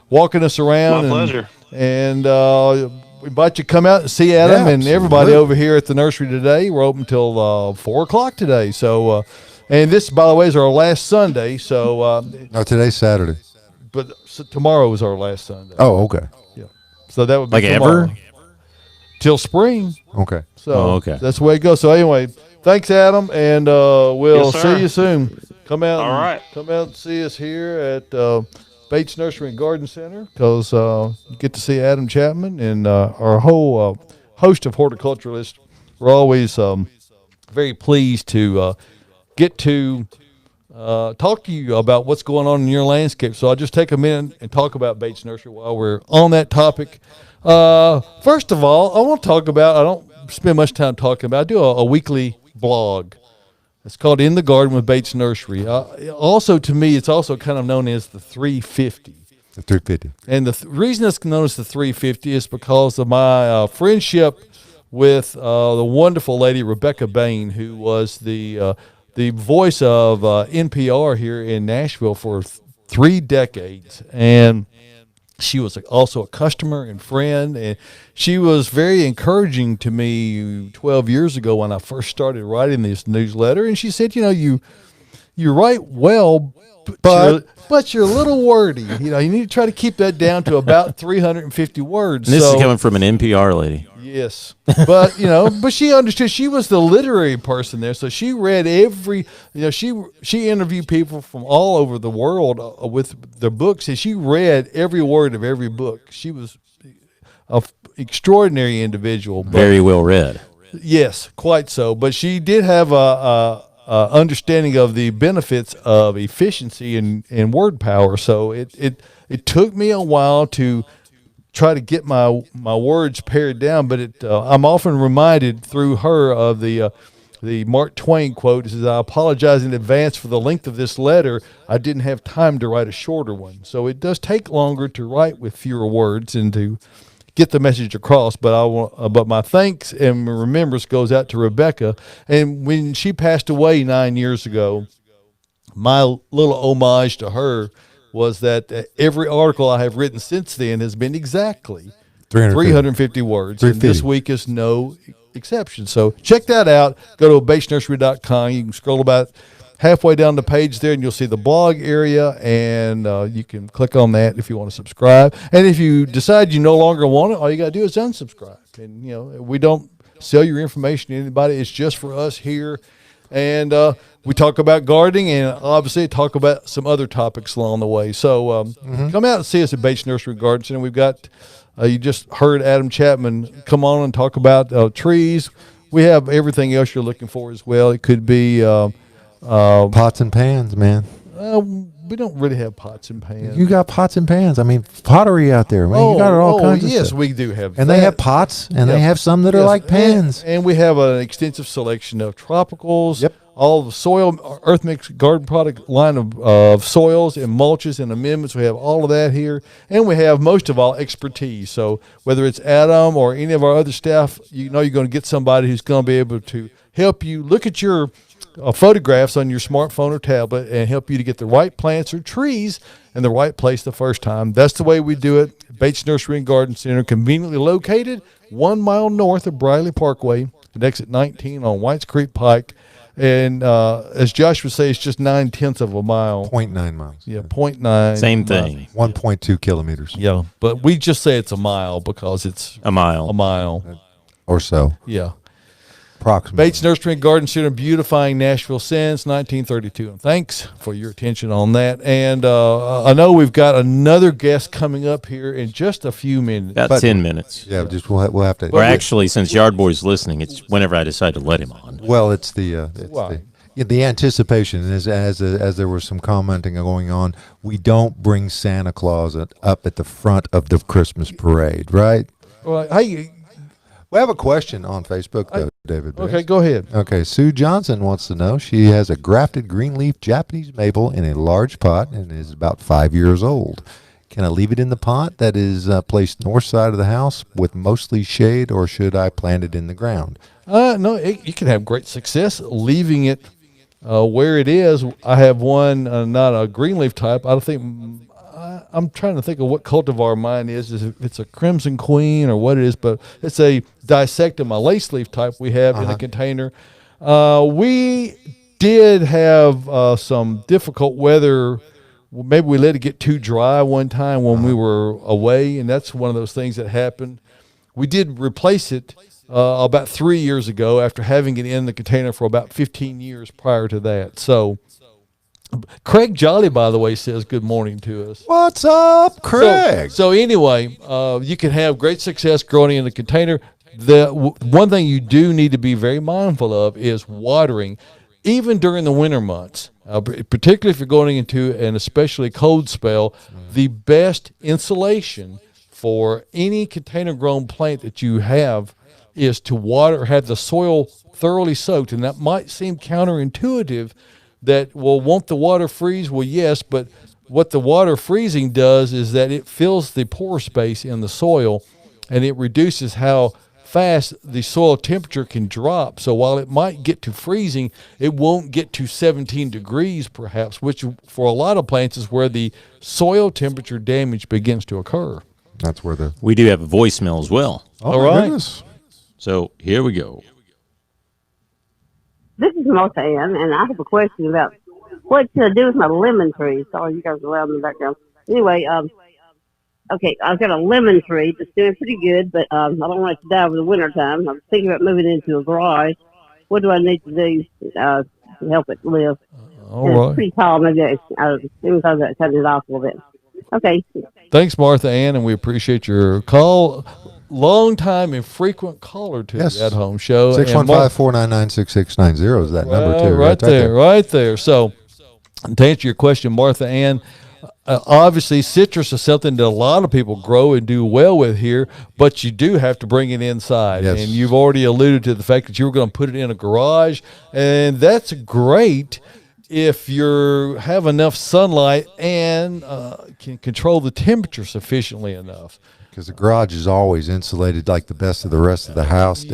walking us around. My pleasure. And we invite you to come out and see Adam and everybody over here at the nursery today. We're open till 4 o'clock today. So, and this, by the way, is our last Sunday. So, No, today's Saturday. but tomorrow is our last Sunday. Oh, okay. Yeah. So that would be Like tomorrow. ever? Till spring. Okay. So okay. that's the way it goes. So anyway, thanks, Adam, and we'll Yes, sir. see you soon. Come out. All right. Come out and see us here at Bates Nursery and Garden Center, because you get to see Adam Chapman and our whole host of horticulturalists. We're always very pleased to get to talk to you about what's going on in your landscape. So I'll just take a minute and talk about Bates Nursery while we're on that topic. First of all, I want to talk about, I don't spend much time talking about, I do a weekly blog. It's called In the Garden with Bates Nursery. Also, to me, it's also kind of known as the 350. The 350. And the reason it's known as the 350 is because of my friendship with the wonderful lady Rebecca Bain, who was the voice of NPR here in Nashville for 3 decades. And she was also a customer and friend, and she was very encouraging to me 12 years ago when I first started writing this newsletter. And she said, you write well, but you're a little wordy. You need to try to keep that down to about 350 words. And this is coming from an NPR lady. Yes, but but she understood. She was the literary person there, so she read every. She interviewed people from all over the world with their books, and she read every word of every book. She was an extraordinary individual. Very well read. Yes, quite so. But she did have a understanding of the benefits of efficiency and word power. So it took me a while to try to get my words pared down, but I'm often reminded through her of the Mark Twain quote. It says, "I apologize in advance for the length of this letter. I didn't have time to write a shorter one." So it does take longer to write with fewer words and to get the message across. But my thanks and remembrance goes out to Rebecca. And when she passed away 9 years ago, my little homage to her was that every article I have written since then has been exactly 350 words. And this week is no exception. So check that out. Go to batesnursery.com. You can scroll about halfway down the page there, and you'll see the blog area, and you can click on that if you want to subscribe. And if you decide you no longer want it, all you got to do is unsubscribe. And, we don't sell your information to anybody. It's just for us here. And we talk about gardening and obviously talk about some other topics along the way. So come out and see us at Bates Nursery Garden Center. We've got, you just heard Adam Chapman come on and talk about trees. We have everything else you're looking for as well. It could be pots and pans, man. We don't really have pots and pans. You got pots and pans. I mean, pottery out there, man. You got all kinds of yes, stuff. we do have And that. they have pots, and they have some that are like pans. And we have an extensive selection of tropicals. Yep. All the soil, Earth Mix garden product line of soils and mulches and amendments. We have all of that here. And we have, most of all, expertise. So whether it's Adam or any of our other staff, you're going to get somebody who's going to be able to help you look at your photographs on your smartphone or tablet and help you to get the right plants or trees in the right place the first time. That's the way we do it. Bates Nursery and Garden Center, conveniently located 1 mile north of Briley Parkway at exit 19 on Whites Creek Pike. And as Josh would say, it's just 9/10 of a mile. 0.9 miles. Yeah, 0.9. Same thing. 1.2 kilometers. Yeah, but we just say it's a mile because it's A mile. a mile. Or so. Yeah. Approximately. Bates Nursery and Garden Center, beautifying Nashville since 1932. And thanks for your attention on that. And I know we've got another guest coming up here in just a few minutes. About 10 minutes. Yeah, just we'll have to. Or actually, since Yard Boy's listening, it's whenever I decide to let him on. Well, it's the Why? the anticipation is as there was some commenting going on. We don't bring Santa Claus up at the front of the Christmas parade, right? Well, hey, We have a question on Facebook though. David. Okay, Best. go ahead. Okay, Sue Johnson wants to know. She has a grafted green leaf Japanese maple in a large pot and is about 5 years old. Can I leave it in the pot that is placed north side of the house with mostly shade, or should I plant it in the ground? No, you can have great success leaving it where it is. I have one, not a green leaf type. I don't think. I'm trying to think of what cultivar mine is. If it's a Crimson Queen or what it is, but it's a dissectum, a lace leaf type we have in a container. We did have some difficult weather. Maybe we let it get too dry one time when we were away, and that's one of those things that happened. We did replace it about 3 years ago after having it in the container for about 15 years prior to that. So Craig Jolly, by the way, says good morning to us. What's up, Craig? So anyway, you can have great success growing in the container. One thing you do need to be very mindful of is watering, even during the winter months, particularly if you're going into an especially cold spell. The best insulation for any container-grown plant that you have is to water, have the soil thoroughly soaked, and that might seem counterintuitive. That won't the water freeze? Well, yes, but what the water freezing does is that it fills the pore space in the soil, and it reduces how fast the soil temperature can drop. So while it might get to freezing, it won't get to 17 degrees perhaps, which for a lot of plants is where the soil temperature damage begins to occur. That's where the... We do have a voicemail as well. Oh, All my right. goodness. So here we go. This is Martha Ann, and I have a question about what to do with my lemon tree. Sorry, you guys are loud in the background. Anyway, okay, I've got a lemon tree that's doing pretty good, but I don't want it to die over the winter time. I'm thinking about moving into a garage. What do I need to do to help it live? All And right. It's pretty tall. Maybe I cut it off a little bit. Okay. Thanks, Martha Ann, and we appreciate your call. Long time and frequent caller to Yes. the At Home Show. 615-499-6690 is that number, too. Right there. So, to answer your question, Martha Ann, obviously citrus is something that a lot of people grow and do well with here, but you do have to bring it inside. Yes. And you've already alluded to the fact that you were going to put it in a garage, and that's great if you have enough sunlight and can control the temperature sufficiently enough. Because the garage is always insulated like the best of the rest of the house.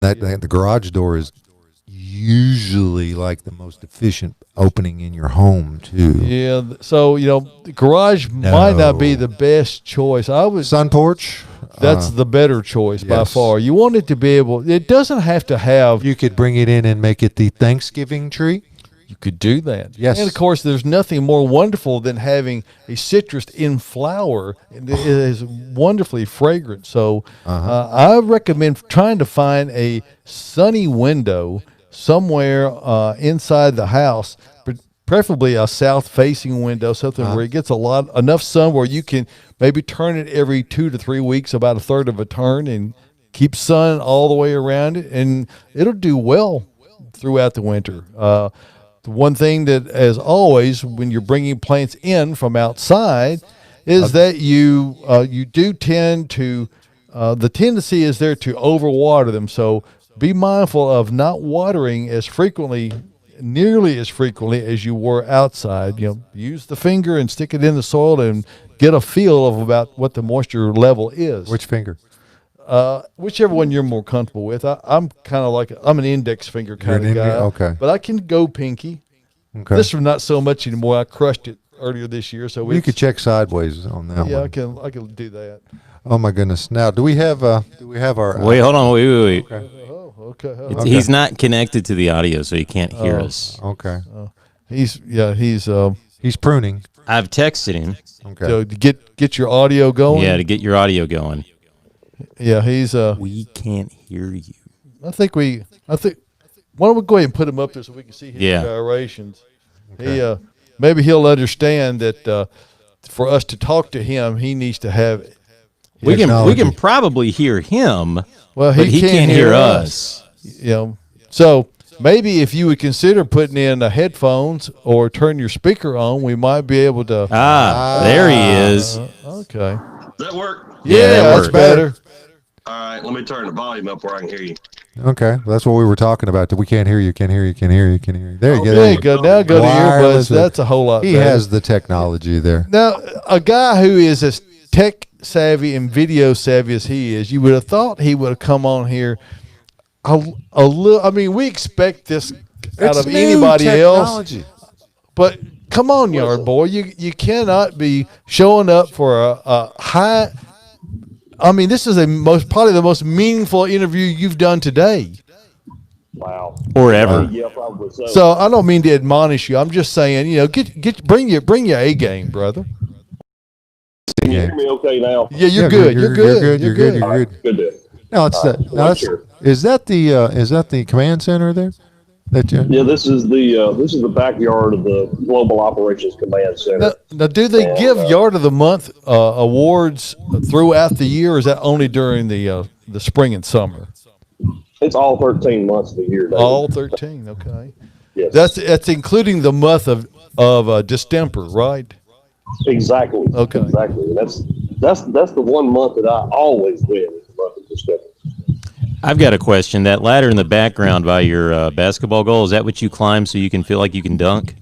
The garage door is usually like the most efficient opening in your home, too. Yeah, so, the garage might not be the best choice. Sun porch. That's the better choice by yes. far. You want it to be able, it doesn't have to have. You could bring it in and make it the Thanksgiving tree. You could do that. Yes. And of course, there's nothing more wonderful than having a citrus in flower. It is wonderfully fragrant. So I recommend trying to find a sunny window somewhere inside the house, preferably a south-facing window, something where it gets enough sun where you can maybe turn it every 2 to 3 weeks, about a third of a turn, and keep sun all the way around it, and it'll do well throughout the winter. The one thing that, as always, when you're bringing plants in from outside, is that you do tend to the tendency is there to overwater them. So be mindful of not watering nearly as frequently as you were outside. Use the finger and stick it in the soil and get a feel of about what the moisture level is. Which finger? Whichever one you're more comfortable with. I'm kind of like I'm an index finger kind of guy. Okay. But I can go pinky. Okay. This one not so much anymore. I crushed it earlier this year, so You could check sideways on that yeah, one. I can do that. Oh my goodness! Now, do we have our? Wait, hold on. Wait. Oh, okay. He's not connected to the audio, so he can't hear us. Okay. He's He's pruning. I've texted him. Okay. so to get your audio going. Yeah, to get your audio going. Yeah, he's We can't hear you. I think why don't we go ahead and put him up there so we can see his Yeah. gyrations. He maybe he'll understand that for us to talk to him, he needs to have. We can Technology. probably hear him, Well, but he can't hear us. So maybe if you would consider putting in headphones or turn your speaker on, we might be able to. There he is. Okay. Does that work? Yeah, that that's works. better. All right, let me turn the volume up where I can hear you. Okay, well, that's what we were talking about. We can't hear you. Can't hear you. Can't hear you. Can't hear you. There you go. There you go. Now go to Wireless. earbuds. That's a whole lot He better. has the technology there. Now, a guy who is as tech savvy and video savvy as he is, you would have thought he would have come on here a little. I mean, we expect this out of new anybody else, technology. but come on, yard boy, you cannot be showing up for a high. I mean, this is probably the most meaningful interview you've done today. Wow. Or ever. Yeah, probably so. So I don't mean to admonish you. I'm just saying, bring your A game, brother. Can you hear me okay now? Yeah, you're Yeah, good. you're good. You're good. All right, good deal. No, it's Sure. is that the command center there? Yeah, this is the backyard of the Global Operations Command Center. Now, do they give Yard of the Month awards throughout the year, or is that only during the spring and summer? It's all 13 months of the year. David. All 13. Okay, Yes. that's including the month of distemper, right? Exactly. Okay. Exactly. And that's the one month that I always win. Is the month of December. I've got a question. That ladder in the background by your basketball goal, is that what you climb so you can feel like you can dunk?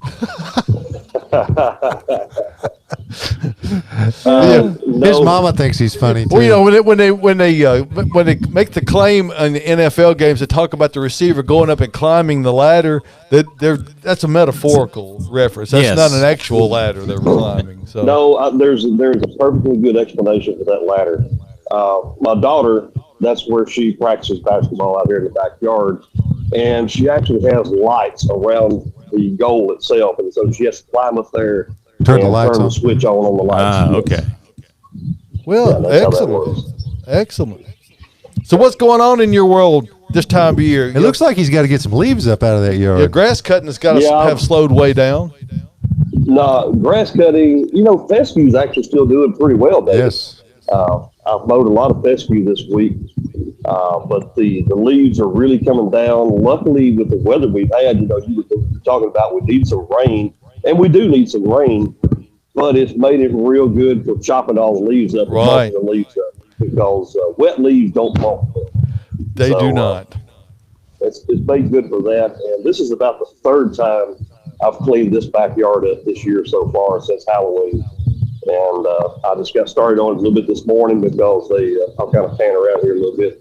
His mama thinks he's funny too. Well, when they make the claim in the NFL games, they talk about the receiver going up and climbing the ladder. That's a metaphorical reference. That's Yes. not an actual ladder they're climbing. So No, there's a perfectly good explanation for that ladder. My daughter, that's where she practices basketball out here in the backyard, and she actually has lights around the goal itself, and so she has to climb up there Turn the and lights turn on. the switch on the lights. Ah, okay. well, that's how that excellent, works. excellent. So what's going on in your world this time of year? It looks like he's got to get some leaves up out of that yard. yeah, grass cutting has got to Yeah. have slowed way down. No, grass cutting, fescue's actually still doing pretty well, David. Yes. I've mowed a lot of fescue this week, but the leaves are really coming down. Luckily, with the weather we've had, you were talking about we need some rain, and we do need some rain, but it's made it real good for chopping all the leaves up, and Right. mulching the leaves up, because wet leaves don't mulch. They So, do not. It's made good for that, and this is about the third time I've cleaned this backyard up this year so far since Halloween. And I just got started on it a little bit this morning because I'm kind of panning around here a little bit.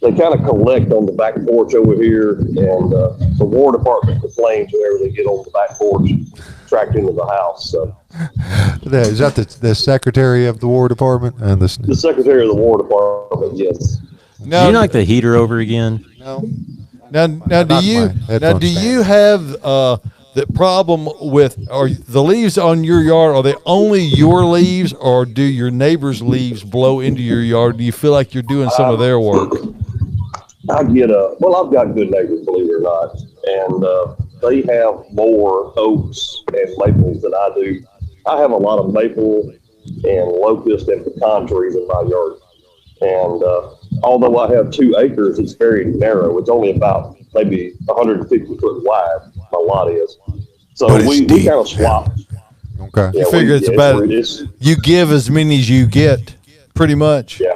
They kind of collect on the back porch over here, and the War Department complains whenever they get on the back porch, tracked into the house. So Is that the secretary of the War Department and the the Secretary of the War Department, yes. Now, Do you knock the heater over again? no? now Not do you my headphone do stand. you have the problem with, are the leaves on your yard, are they only your leaves, or do your neighbors' leaves blow into your yard? Do you feel like you're doing some of their work? I've got good neighbors, believe it or not, and they have more oaks and maples than I do. I have a lot of maple and locust and pecan trees in my yard, and although I have 2 acres, it's very narrow. It's only about maybe 150 foot wide. My lot is, so But it's we deep. kind of swap. Okay. Yeah, figure it's about- it's You give as many as you get, pretty much. Yeah,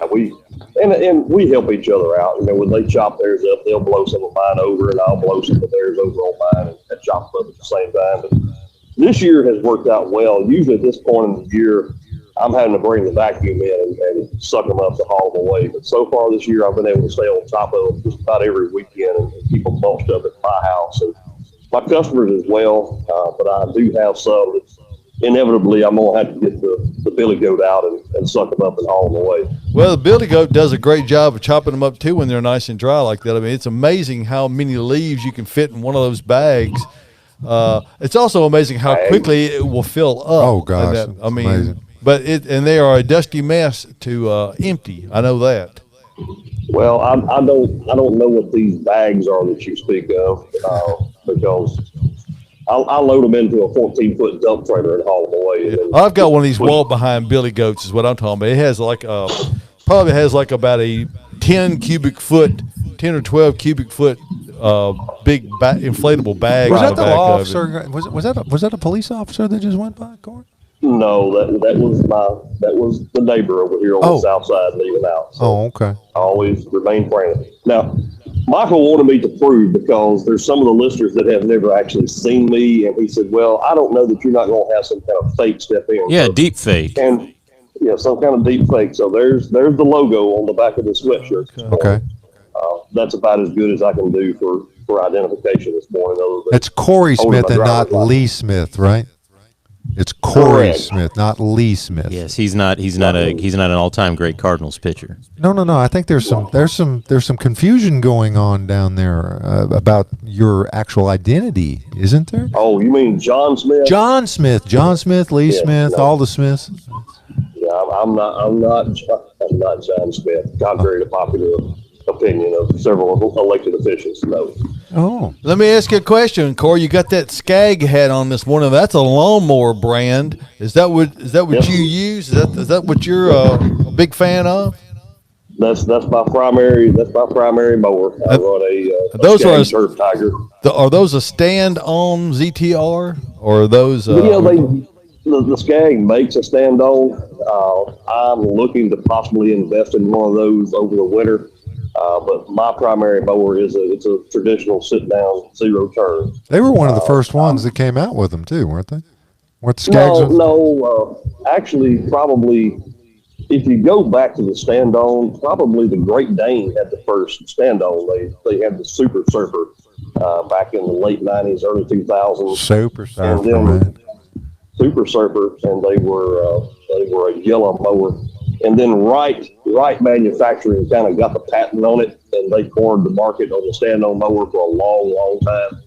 and we help each other out. When they chop theirs up, they'll blow some of mine over, and I'll blow some of theirs over on mine and chop them up at the same time. But this year has worked out well. Usually at this point in the year, I'm having to bring the vacuum in and suck them up to haul them away. But so far this year, I've been able to stay on top of them just about every weekend and keep them mulched up at my house and my customers as well. But I do have some that inevitably I'm going to have to get the billy goat out and suck them up and haul them away. Well, the billy goat does a great job of chopping them up too when they're nice and dry like that. I mean, it's amazing how many leaves you can fit in one of those bags. It's also amazing how quickly it will fill up. Oh, gosh, And it's amazing. but they are a dusty mess to empty. I know that. Well, I don't know what these bags are that you speak of, because I'll load them into a 14-foot dump trailer and haul them away. And then I've got one of these wall behind billy goats is what I'm talking about. It has probably has like about a 10 or 12 cubic foot big inflatable bag. Was on that the back law of it. officer? Was that a police officer that just went by, Corey? No, that was the neighbor over here on Oh. the south side leaving out. So Oh, okay. I always remain friendly. Now, Michael wanted me to prove because there's some of the listeners that have never actually seen me, and he said, "Well, I don't know that you're not going to have some kind of fake step in." Yeah, deep fake. And some kind of deep fake. So there's the logo on the back of the sweatshirt. Okay. That's about as good as I can do for identification this morning. It's Corey Smith and not Lee Smith, right? It's Corey Smith, not Lee Smith. Yes, he's not an all-time great Cardinals pitcher. No. I think there's some confusion going on down there about your actual identity, isn't there? Oh, you mean John Smith? John Smith, Lee Smith, all the Smiths. Yeah, I'm not John Smith, contrary to popular opinion of several elected officials. No. Oh. Let me ask you a question, Corey. You got that Skag hat on this morning. That's a lawnmower brand. Is that what you use? Is that what you're a big fan of? That's my primary mower. I run a those Skag are Turf Tiger. Are those a stand-on ZTR or are those? The Skag makes a stand-on. I'm looking to possibly invest in one of those over the winter. But my primary mower it's a traditional sit-down zero turn. They were one of the first ones that came out with them too, weren't they? Weren't the Skags? No. Actually, probably if you go back to the stand-on, probably the Great Dane had the first stand-on. They had the Super Surfer back in the late '90s, early 2000s. Super Surfer, man. Super Surfer, and they were a yellow mower. And then Wright Manufacturing kind of got the patent on it, and they cornered the market on the stand-on mower for a long, long time.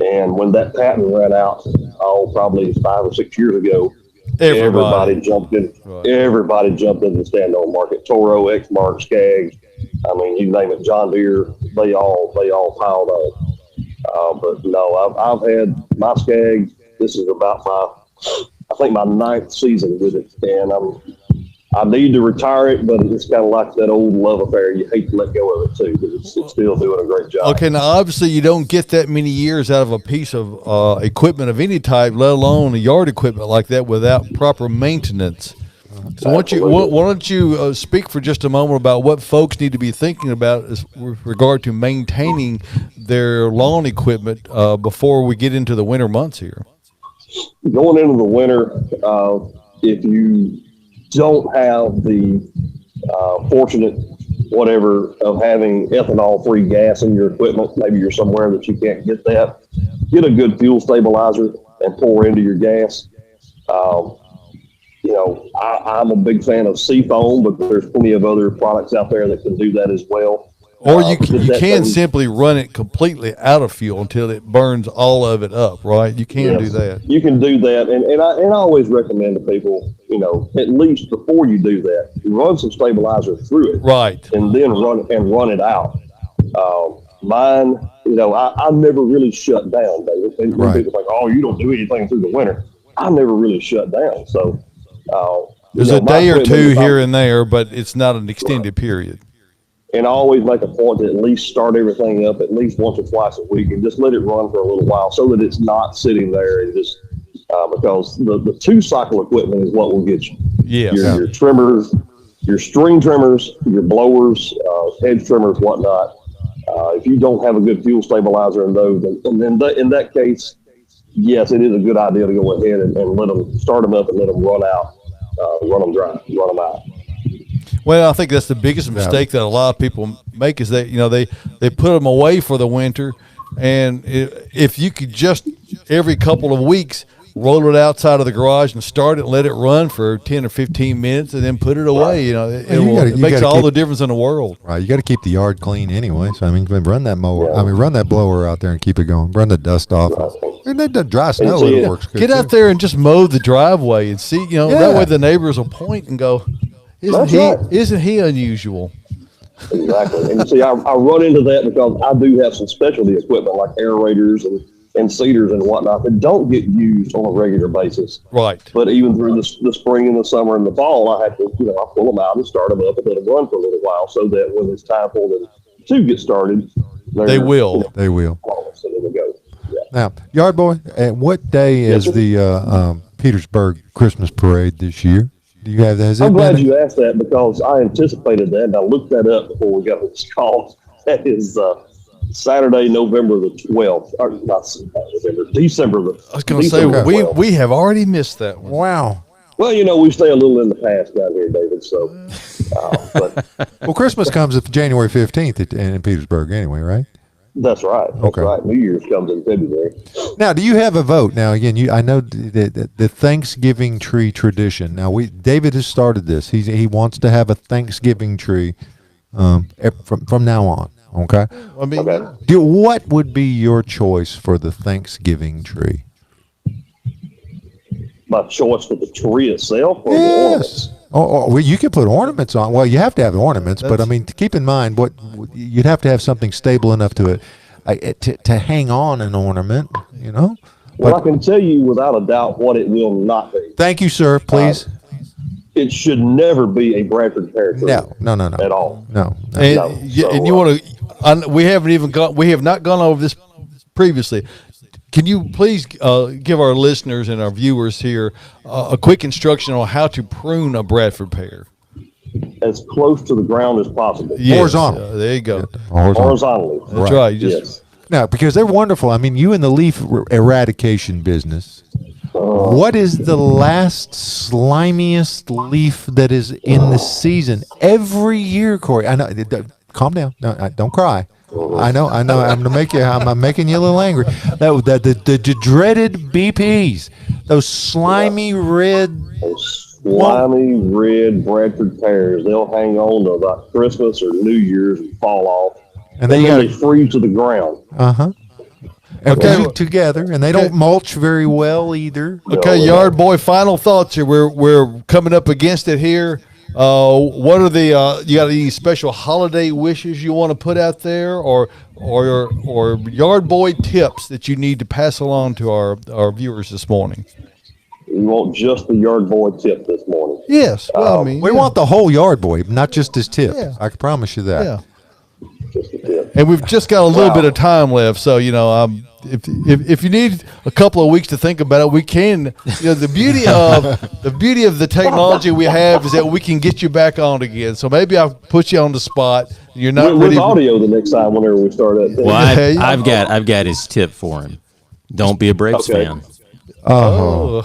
And when that patent ran out, probably 5 or 6 years ago, everybody jumped in. Right. Everybody jumped in the stand-on market. Toro, Exmark, Skag, I mean, you name it, John Deere. They all piled on. But no, I've had my Skag. This is about my 9th season with it, and I need to retire it, but it's kind of like that old love affair. You hate to let go of it too, because it's still doing a great job. Okay, now obviously you don't get that many years out of a piece of equipment of any type, let alone a yard equipment like that, without proper maintenance. So why don't you speak for just a moment about what folks need to be thinking about with regard to maintaining their lawn equipment before we get into the winter months here? Going into the winter, if you don't have the fortunate whatever of having ethanol-free gas in your equipment, maybe you're somewhere that you can't get that, get a good fuel stabilizer and pour into your gas. I'm a big fan of Seafoam, but there's plenty of other products out there that can do that as well. Or you can simply run it completely out of fuel until it burns all of it up, right? You can do that. You can do that, and I always recommend to people, at least before you do that, you run some stabilizer through it, right, and then run it out. Mine, I never really shut down, David. Right. People like, oh, you don't do anything through the winter. I never really shut down, so there's a day or two here and there, but it's not an extended period. And I always make a point to at least start everything up at least once or twice a week and just let it run for a little while so that it's not sitting there and just because the 2-cycle equipment is what will get you. Yeah. Your trimmers, your string trimmers, your blowers, hedge trimmers, whatnot. If you don't have a good fuel stabilizer in those, and then in that case, yes, it is a good idea to go ahead and let them start them up and let them run out, run them dry, run them out. Well, I think that's the biggest mistake that a lot of people make is that, they put them away for the winter. And if you could just every couple of weeks roll it outside of the garage and start it and let it run for 10 or 15 minutes and then put it away, it makes all the difference in the world. Right. You got to keep the yard clean anyway. So, run that mower. Yeah. Run that blower out there and keep it going. Run the dust off. And that dry snow, it works good. Get out there and just mow the driveway and see, that way the neighbors will point and go, Isn't he unusual? Exactly. And you see, I run into that because I do have some specialty equipment like aerators and seeders and whatnot that don't get used on a regular basis. Right. But even through the spring and the summer and the fall, I have to, I pull them out and start them up and let them run for a little while so that when it's time for them to get started, they will. So there we go. Yeah. Now, Yard Boy, what day is the Petersburg Christmas Parade this year? Do you have that? I'm glad you asked that because I anticipated that and I looked that up before we got this call. That is Saturday, November the 12th. Or not November, December the 12th. I was going to say, we have already missed that one. Wow. Well, we stay a little in the past down here, David. So, but Well, Christmas comes at January 15th in Petersburg anyway, right? that's right. That's Okay. right. New Year's comes in February. Now, do you have a vote? Now, again, I know the Thanksgiving tree tradition. Now, David has started this. He wants to have a Thanksgiving tree from now on. Okay. I mean, Okay. What would be your choice for the Thanksgiving tree? My choice for the tree itself or the ornaments? Well, you could put ornaments on. Well, you have to have ornaments, but I mean, keep in mind what you'd have to have something stable enough to to hang on an ornament. Well, I can tell you without a doubt what it will not be. Thank you, sir. Please. It should never be a Bradford pear tree. No. At all. No. and, No, and you want to? We have not gone over this previously. Can you please give our listeners and our viewers here a quick instruction on how to prune a Bradford pear? As close to the ground as possible. Yes, Horizontal. there you go. Horizontally. That's right. You just Yes. No, because they're wonderful. I mean, you in the leaf eradication business. What is the last slimiest leaf that is in the season every year, Corey? I know. Calm down. No, don't cry. I know. I'm making you a little angry. The dreaded BPs, those slimy red. Those slimy red Bradford pears. They'll hang on to about Christmas or New Year's and fall off. And then they freeze to the ground. Okay, together, and they don't mulch very well either. okay, Yard Boy. Final thoughts here. We're coming up against it here. What are the you got any special holiday wishes you want to put out there, or Yard Boy tips that you need to pass along to our viewers this morning? We want just the Yard Boy tip this morning. Yes. Well, I mean, We want the whole Yard Boy, not just his tip. Yeah. I can promise you that. yeah. Just the tip. And we've just got a little bit of time left, so if you need a couple of weeks to think about it, we can. The beauty of the technology we have is that we can get you back on again. So maybe I'll put you on the spot. You're not With ready. audio the next time whenever we start that thing. Well, Yeah. I've got his tip for him. Don't be a Braves Okay. fan. Oh.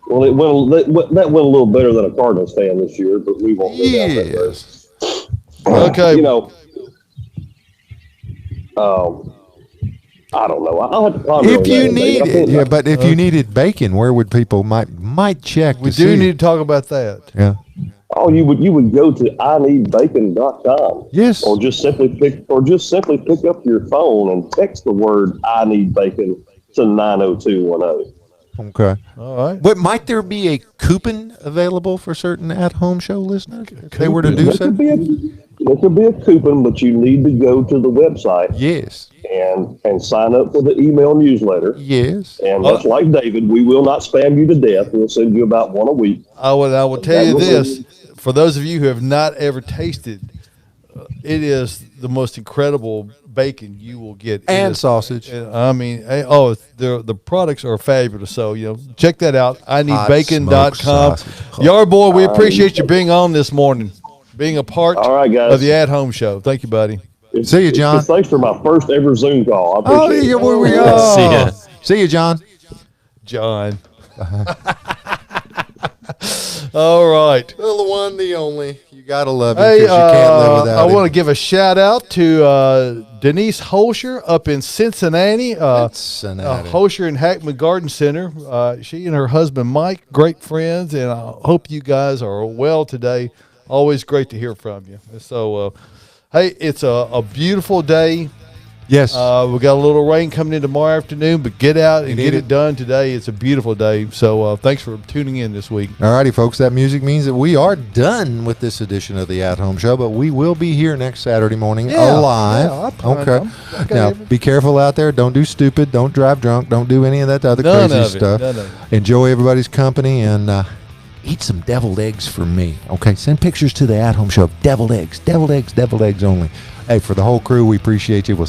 Well, that went a little better than a Cardinals fan this year, but we won't go down that road. Yes. Okay. I don't know. I'll have to ponder on If that you one, Dave. I needed, think- yeah, but if you needed bacon, where would people might check? We to do see? need to talk about that. Yeah. Oh, you would go to ineedbacon.com. Yes. Or just simply pick up your phone and text the word "I need bacon" to 90210. Okay. All right. But might there be a coupon available for certain at-home show listeners if they were to do There so? could be a coupon, but you need to go to the website Yes. and sign up for the email newsletter. Yes. And much like David, we will not spam you to death. We'll send you about one a week. I will tell you this: for those of you who have not ever tasted, it is the most incredible bacon you will get. It And is- sausage. I mean, the products are fabulous. So check that out. Hot ineedbacon.com. smoked sausage. Yard Boy, we appreciate you being on this morning, being a part All right, guys. of the At Home Show. Thank you, buddy. See you, John. Thanks for my first ever Zoom call. I Oh, appreciate yeah, it. where we See are. ya. See you, John. John. All right. The one, the only. You gotta love it Hey, because you can't live without I him. want to give a shout out to Denise Holscher up in Cincinnati. Cincinnati. Holscher and Hackman Garden Center. She and her husband Mike, great friends, and I hope you guys are well today. Always great to hear from you. So, hey, it's a beautiful day. Yes. We got a little rain coming in tomorrow afternoon, but get out and need get it. it done today. It's a beautiful day. So thanks for tuning in this week. All righty, folks. That music means that we are done with this edition of the At Home Show, but we will be here next Saturday morning live. Yeah, I plan okay. on. Okay, Now, every- be careful out there. Don't do stupid. Don't drive drunk. Don't do any of that other None crazy of it. stuff. None of it. Enjoy everybody's company and eat some deviled eggs for me. Okay. Send pictures to the At Home Show of deviled eggs. Deviled eggs. Deviled eggs only. Hey, for the whole crew, we appreciate you. We'll